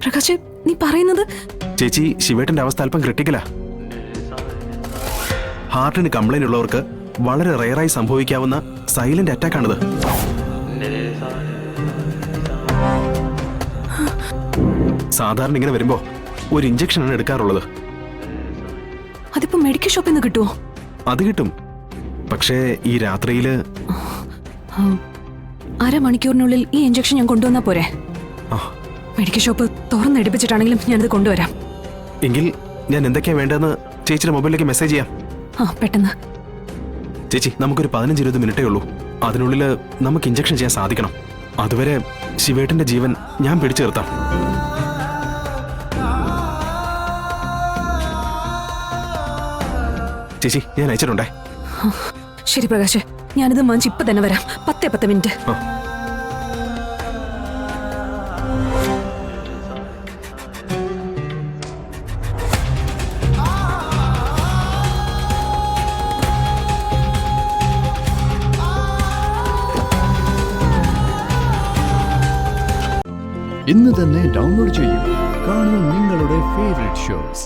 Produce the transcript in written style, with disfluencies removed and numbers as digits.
പ്രകാശ്, നീ പറയുന്നത്? ചേച്ചി, ശിവേട്ടന്റെ അവസ്ഥ അല്പം ക്രിട്ടിക്കലാ. ഹാർട്ടിന് കംപ്ലൈന്റ് ഉള്ളവർക്ക് വളരെ റെയറായി സംഭവിക്കാവുന്ന സൈലന്റ് അറ്റാക്ക് ആണിത്. സാധാരണ ഇങ്ങനെ വരുമ്പോ ഒരു ഇഞ്ചക്ഷനാണ് എടുക്കാറുള്ളത്. അതിപ്പോ മെഡിക്കൽ ഷോപ്പിൽ നിന്ന് കിട്ടുമോ? അത് കിട്ടും. പക്ഷേ ഈ രാത്രിയില് അരമണിക്കൂറിനുള്ളിൽ ഈ ഇഞ്ചക്ഷൻ ഞാൻ കൊണ്ടുവന്നാ പോരെ? മെഡിക്കൽ ഷോപ്പ് തുറന്നെടുപ്പിച്ചിട്ടാണെങ്കിലും ഞാനത് കൊണ്ടുവരാം. എങ്കിൽ ഞാൻ എന്തൊക്കെയാ വേണ്ടതെന്ന് ചേച്ചിയുടെ മൊബൈലിലേക്ക് മെസ്സേജ് ചെയ്യാം. പെട്ടെന്ന്. ചേച്ചി, നമുക്കൊരു 15-20 മിനിറ്റേ ഉള്ളൂ. അതിനുള്ളിൽ നമുക്ക് ഇഞ്ചക്ഷൻ ചെയ്യാൻ സാധിക്കണം. അതുവരെ ശിവേട്ടന്റെ ജീവൻ ഞാൻ പിടിച്ചു നിർത്താം. ചേച്ചി, ഞാൻ അയച്ചിട്ടുണ്ടേ. ശരി പ്രകാശ്, ഞാനിത് വാങ്ങിച്ച് ഇപ്പൊ തന്നെ വരാം. 10 മിനിറ്റ്. ഇന്ന് തന്നെ ഡൗൺലോഡ് ചെയ്യൂ. കാണൂ നിങ്ങളുടെ ഫേവറേറ്റ് ഷോസ്.